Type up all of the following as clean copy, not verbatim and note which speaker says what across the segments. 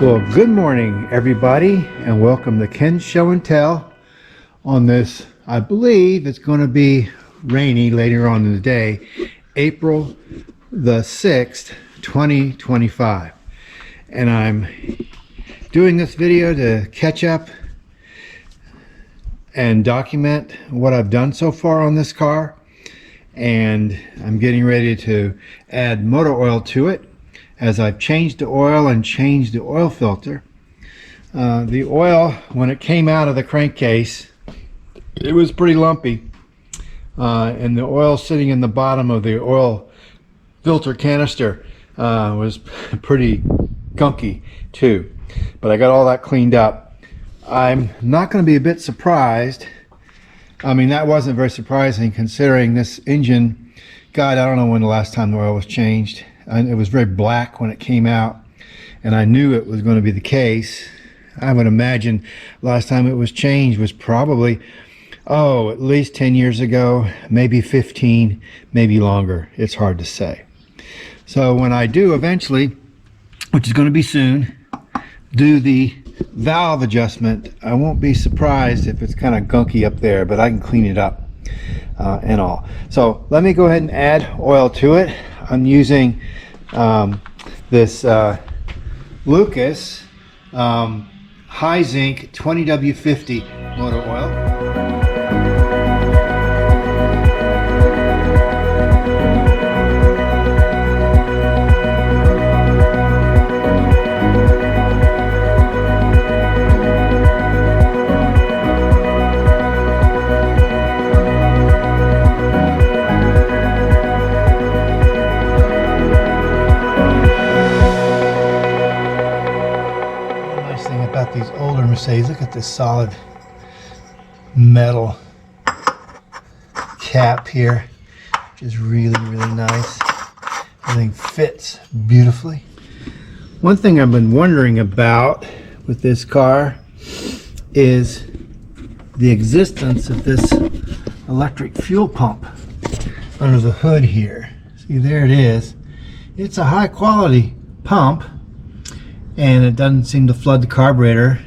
Speaker 1: Well, good morning everybody, and welcome to Ken's Show and Tell on this, I believe it's going to be rainy later on in the day, April the 6th, 2025. And I'm doing this video to catch up and document what I've done so far on this car. And I'm getting ready to add motor oil to it, as I've changed the oil and changed the oil filter. The oil, when it came out of the crankcase, it was pretty lumpy, and the oil sitting in the bottom of the oil filter canister was pretty gunky too. But I got all that cleaned up. I'm not going to be a bit surprised. I mean, that wasn't very surprising considering this engine, God, I don't know when the last time the oil was changed. And it was very black when it came out, and I knew it was going to be the case. I would imagine last time it was changed was probably, at least 10 years ago, maybe 15, maybe longer. It's hard to say. So when I do eventually, which is going to be soon, do the valve adjustment, I won't be surprised if it's kind of gunky up there, but I can clean it up and all. So let me go ahead and add oil to it. I'm using this Lucas high zinc 20W50 motor oil. These older Mercedes, look at this solid metal cap here, which is really nice. Everything fits beautifully. One thing I've been wondering about with this car is the existence of this electric fuel pump under the hood here. See, there it is. It's a high quality pump, and it doesn't seem to flood the carburetor,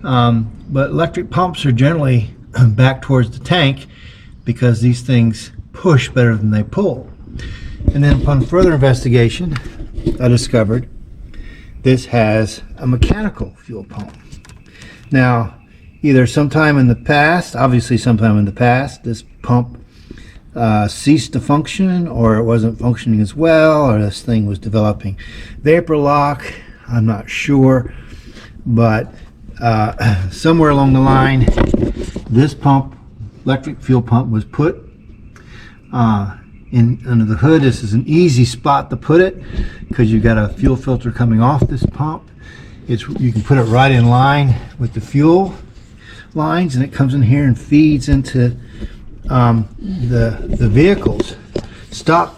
Speaker 1: but electric pumps are generally back towards the tank because these things push better than they pull. And then upon further investigation, I discovered this has a mechanical fuel pump. Now, either sometime in the past, obviously sometime in the past, this pump ceased to function, or it wasn't functioning as well, or this thing was developing vapor lock. I'm not sure, but somewhere along the line, this pump, electric fuel pump, was put in under the hood. This is an easy spot to put it because you've got a fuel filter coming off this pump. You can put it right in line with the fuel lines, and it comes in here and feeds into the vehicle's stock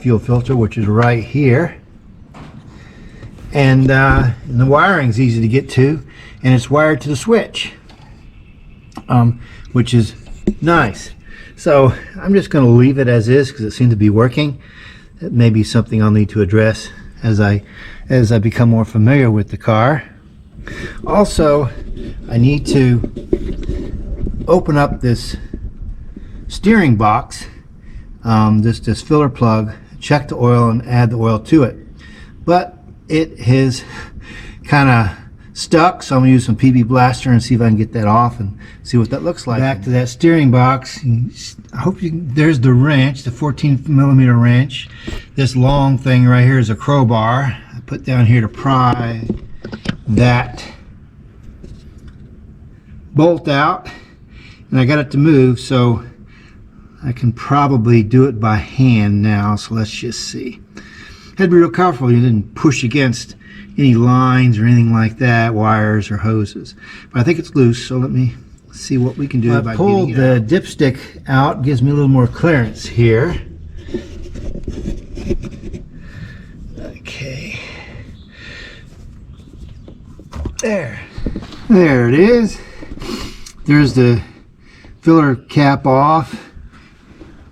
Speaker 1: fuel filter, which is right here. And the wiring's easy to get to, and it's wired to the switch, which is nice. So I'm just going to leave it as is because it seemed to be working. It may be something I'll need to address as I become more familiar with the car. Also, I need to open up this steering box, this filler plug, check the oil, and add the oil to it. But it is kind of stuck, so I'm going to use some PB Blaster and see if I can get that off and see what that looks like. Back to that steering box. I hope you can, there's the wrench, the 14mm wrench. This long thing right here is a crowbar. I put down here to pry that bolt out, and I got it to move, so I can probably do it by hand now. So let's just see. Had to be real careful you didn't push against any lines or anything like that, wires or hoses. But I think it's loose, so let me see what we can do. I pulled the dipstick out, gives me a little more clearance here. Okay. There it is. There's the filler cap off.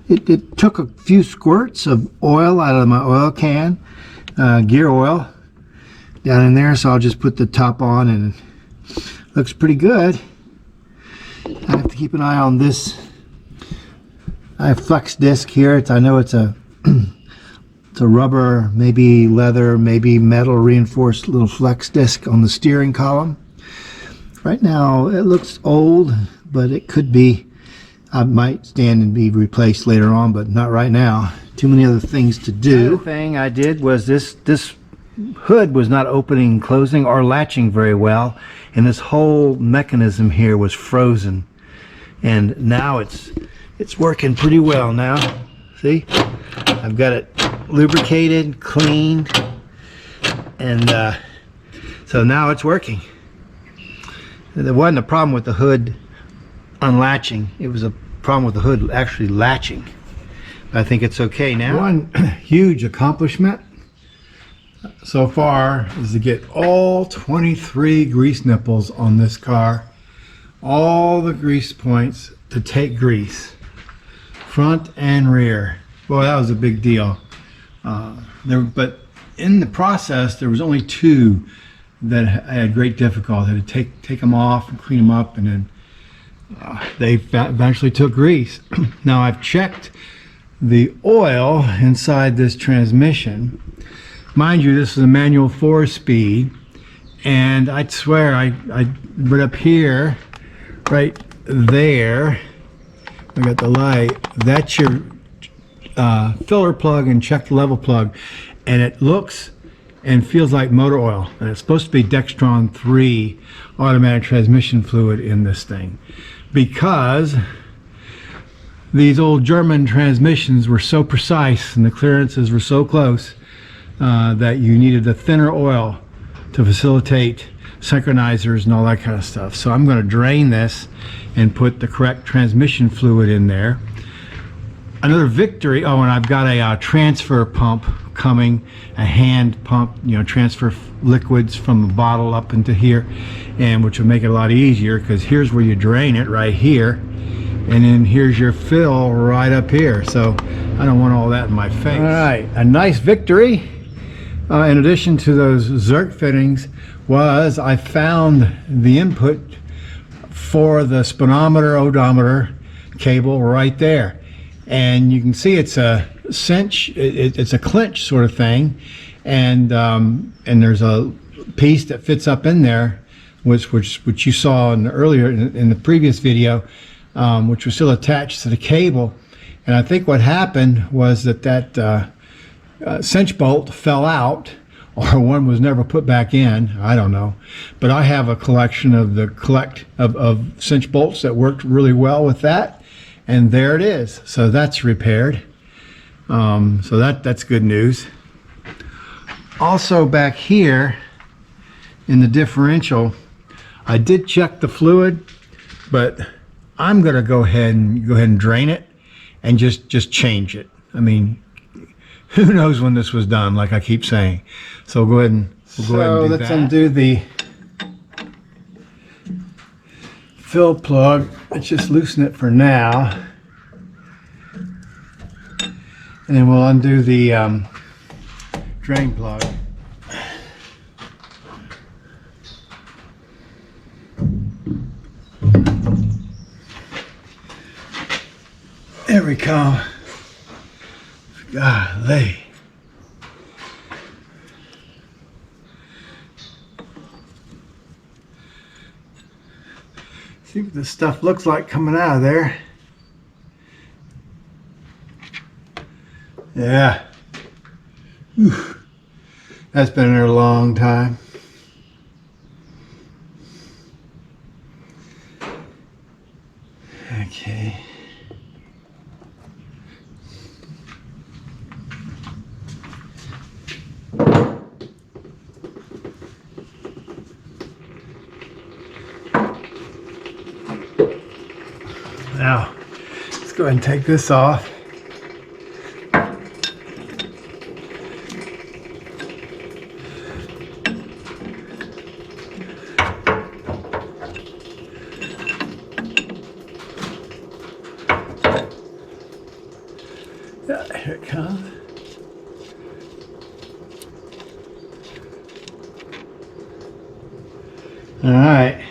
Speaker 1: It took a few squirts of oil out of my oil can, gear oil. down in there, so I'll just put the top on, and it looks pretty good. I have to keep an eye on this. I have flex disc here. I know it's a it's a rubber, maybe leather, maybe metal reinforced little flex disc on the steering column. Right now it looks old, but it could be. I might stand and be replaced later on, but not right now. Too many other things to do. The other thing I did was this hood was not opening and closing or latching very well, and this whole mechanism here was frozen, and now it's working pretty well now. See, I've got it lubricated, cleaned, and so now it's working. There wasn't a problem with the hood unlatching, it was a problem with the hood actually latching. I think it's okay now. One huge accomplishment so far is to get all 23 grease nipples on this car, all the grease points to take grease, front and rear. Boy, that was a big deal. But in the process, there was only 2 that I had great difficulty. I had to take them off and clean them up, and then they eventually took grease. Now I've checked the oil inside this transmission. Mind you, this is a manual 4-speed, and I'd swear I right up here, right there, I got the light, that's your filler plug and check the level plug, and it looks and feels like motor oil, and it's supposed to be Dextron 3 automatic transmission fluid in this thing, because these old German transmissions were so precise and the clearances were so close that you needed a thinner oil to facilitate synchronizers and all that kind of stuff. So I'm going to drain this and put the correct transmission fluid in there. Another victory, oh, and I've got a transfer pump coming, a hand pump, you know, transfer liquids from the bottle up into here, and which will make it a lot easier, because here's where you drain it, right here, and then here's your fill right up here. So I don't want all that in my face. All right, a nice victory. In addition to those Zerk fittings, was I found the input for the speedometer odometer cable right there, and you can see it's a cinch, it's a clinch sort of thing, and there's a piece that fits up in there, which you saw in the earlier in the previous video, which was still attached to the cable. And I think what happened was that cinch bolt fell out, or one was never put back in. I don't know, but I have a collection of of cinch bolts that worked really well with that, and there it is. So that's repaired. So that's good news. Also back here in the differential, I did check the fluid, but I'm going to go ahead and drain it and just change it. I mean, who knows when this was done, like I keep saying. So we'll go ahead and do that. Let's undo the fill plug. Let's just loosen it for now. And then we'll undo the drain plug. There we go. Golly. See what this stuff looks like coming out of there. Yeah. Whew. That's been in there a long time. Okay. Now, let's go ahead and take this off. Yeah, here it comes. All right.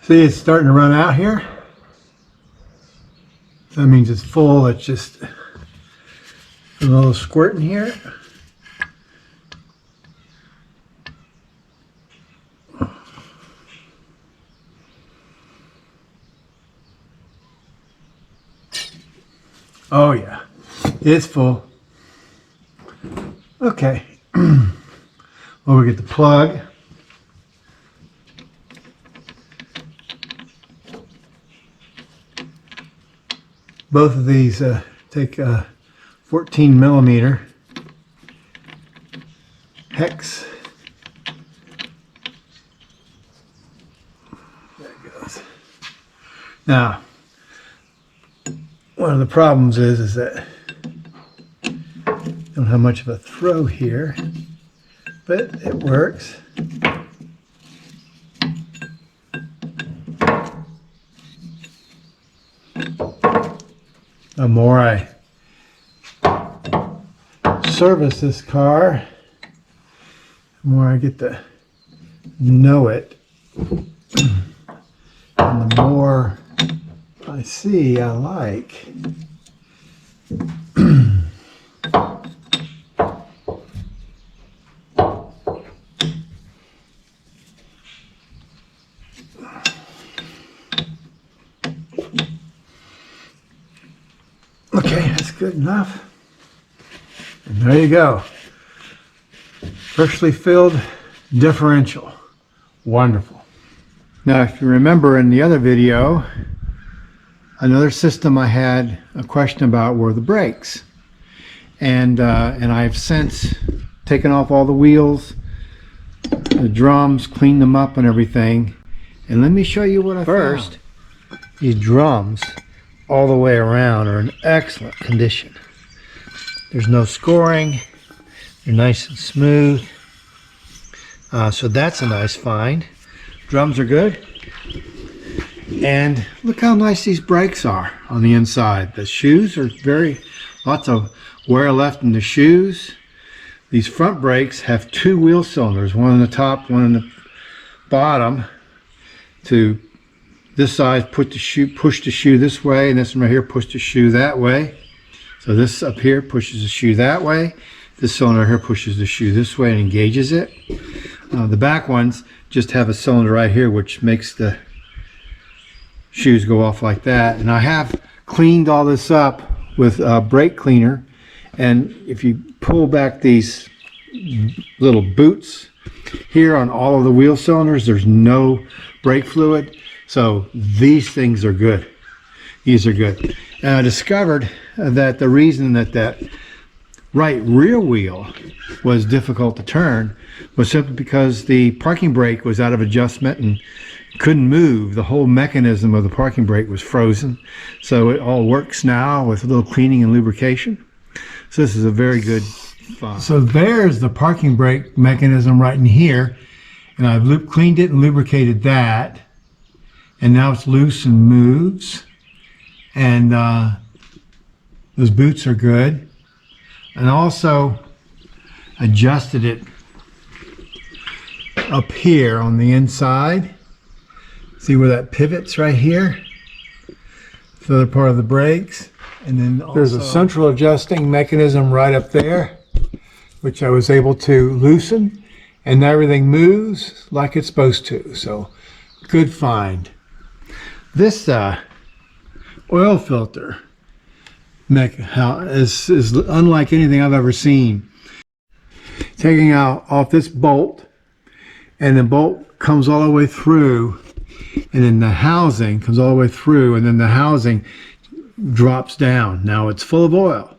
Speaker 1: See, it's starting to run out here. So that means it's full. It's just a little squirt in here. Oh yeah, it's full. Okay. Well, we get the plug. Both of these take 14 millimeter hex. There it goes. Now, one of the problems is that I don't have much of a throw here, but it works. The more I service this car, the more I get to know it, and the more I see I like. Okay, that's good enough. And there you go. Freshly filled differential. Wonderful. Now, if you remember in the other video, another system I had a question about were the brakes. And I've since taken off all the wheels, the drums, cleaned them up and everything. And let me show you what I found. These drums all the way around are in excellent condition. There's no scoring. They're nice and smooth. So that's a nice find. Drums are good. And look how nice these brakes are on the inside. The shoes are lots of wear left in the shoes. These front brakes have two wheel cylinders, one on the top, one on the bottom. To this side, push the shoe this way, and this one right here push the shoe that way. So this up here pushes the shoe that way. This cylinder here pushes the shoe this way and engages it. The back ones just have a cylinder right here which makes the shoes go off like that. And I have cleaned all this up with a brake cleaner, and if you pull back these little boots here on all of the wheel cylinders, there's no brake fluid. So these things are good. These are good. And I discovered that the reason that right rear wheel was difficult to turn was simply because the parking brake was out of adjustment and couldn't move. The whole mechanism of the parking brake was frozen. So it all works now with a little cleaning and lubrication. So this is a very good find. So there's the parking brake mechanism right in here. And I've cleaned it and lubricated that. And now it's loose and moves. And those boots are good. And also adjusted it up here on the inside. See where that pivots right here? It's the other part of the brakes. And then also there's a central adjusting mechanism right up there, which I was able to loosen. And everything moves like it's supposed to. So good find. This oil filter is unlike anything I've ever seen. Taking off this bolt, and the bolt comes all the way through, and then the housing comes all the way through, and then the housing drops down. Now it's full of oil,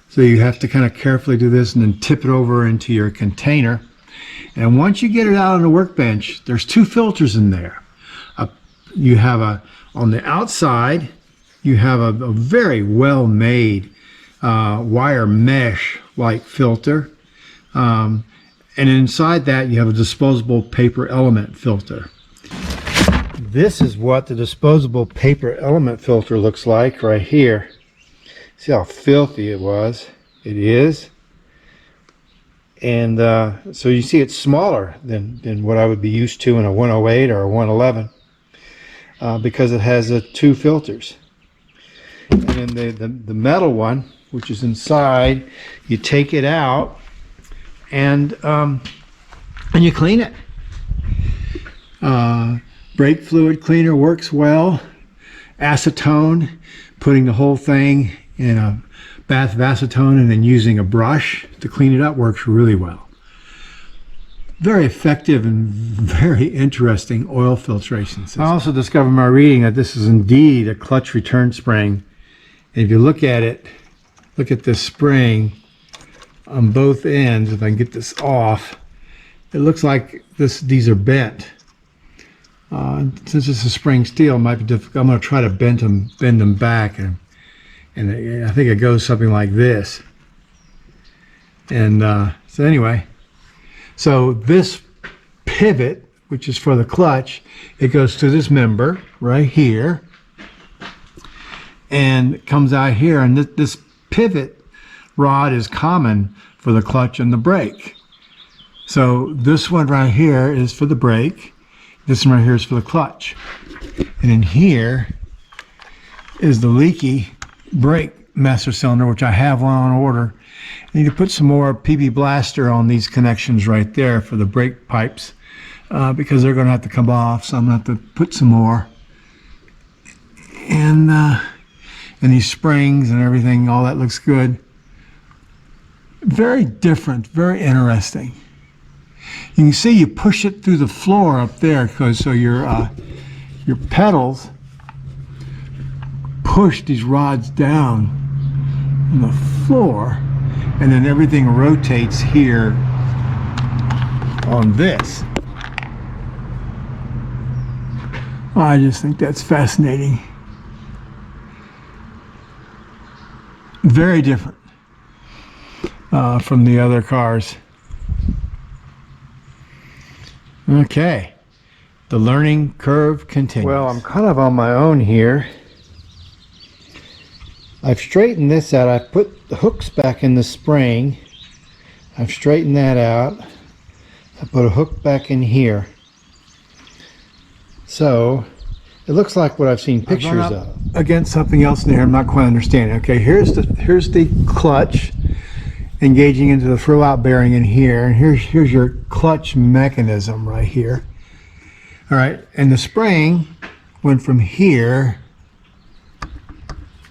Speaker 1: so you have to kind of carefully do this and then tip it over into your container. And once you get it out on the workbench, there's two filters in there. You have on the outside, you have a very well made wire mesh like filter. And inside that you have a disposable paper element filter. This is what the disposable paper element filter looks like right here. See how filthy it is. And so you see it's smaller than what I would be used to in a 108 or a 111 because it has two filters. And then the metal one, which is inside, you take it out and you clean it. Brake fluid cleaner works well. Acetone, putting the whole thing in a bath of acetone and then using a brush to clean it up works really well. Very effective and very interesting oil filtration system. I also discovered in my reading that this is indeed a clutch return spring. And if you look at it, look at this spring on both ends. If I can get this off, it looks like these are bent. Since it's a spring steel, it might be difficult. I'm going to try to bend them back, and I think it goes something like this. And so anyway, so this pivot, which is for the clutch, it goes to this member right here, and it comes out here. And this pivot rod is common for the clutch and the brake. So this one right here is for the brake. This one right here is for the clutch. And in here is the leaky brake master cylinder, which I have one on order. I need to put some more PB Blaster on these connections right there for the brake pipes because they're going to have to come off, so I'm going to have to put some more. And these springs and everything, all that looks good. Very different, very interesting. You can see you push it through the floor up there, because so your pedals push these rods down on the floor, and then everything rotates here on this. I just think that's fascinating. Very different from the other cars. Okay, the learning curve continues. Well, I'm kind of on my own here. I've straightened this out. I've put the hooks back in the spring. I've straightened that out. I put a hook back in here. So it looks like what I've seen pictures of. Against something else in here, I'm not quite understanding. Okay, here's the clutch engaging into the throw-out bearing in here, and here's your clutch mechanism right here. All right, and the spring went from here.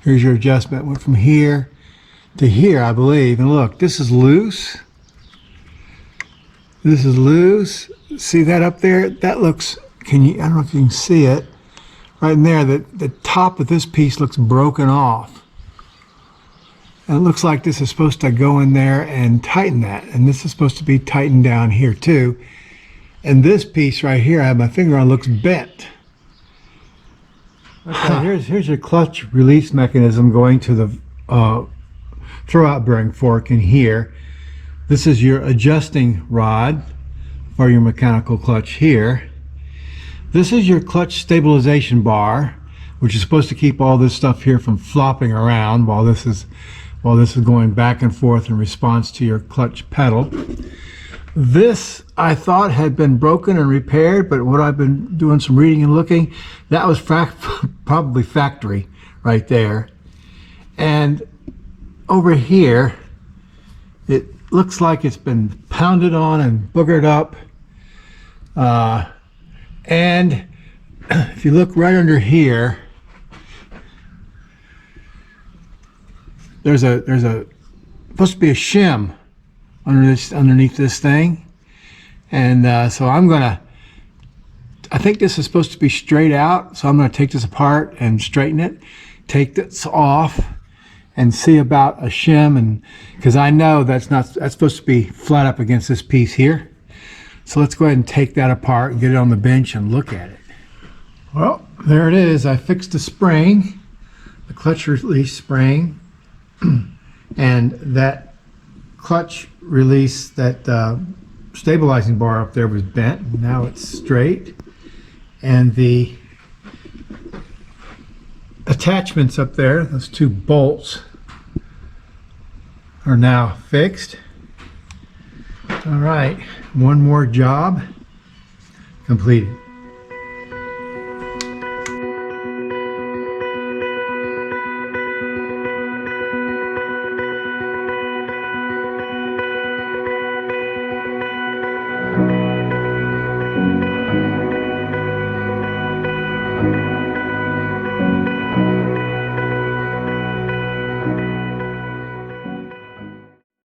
Speaker 1: Here's your adjustment. Went from here to here, I believe. And look, this is loose. This is loose. See that up there? That looks. I don't know if you can see it. Right in there, the top of this piece looks broken off. And it looks like this is supposed to go in there and tighten that. And this is supposed to be tightened down here too. And this piece right here, I have my finger on, looks bent. Okay, here's your clutch release mechanism going to the throw-out bearing fork in here. This is your adjusting rod for your mechanical clutch here. This is your clutch stabilization bar, which is supposed to keep all this stuff here from flopping around while this is going back and forth in response to your clutch pedal. This I thought had been broken and repaired, but what I've been doing some reading and looking, that was probably factory right there. And over here, it looks like it's been pounded on and boogered up. And if you look right under here, there's supposed to be a shim underneath this thing, and so I think this is supposed to be straight out, so I'm going to take this apart and straighten it, take this off, and see about a shim, and because I know that's supposed to be flat up against this piece here, So let's go ahead and take that apart and get it on the bench and look at it. Well, there it is. I fixed the spring, the clutch release spring, and that clutch release, that stabilizing bar up there was bent. Now it's straight. And the attachments up there, those two bolts, are now fixed. All right, one more job completed.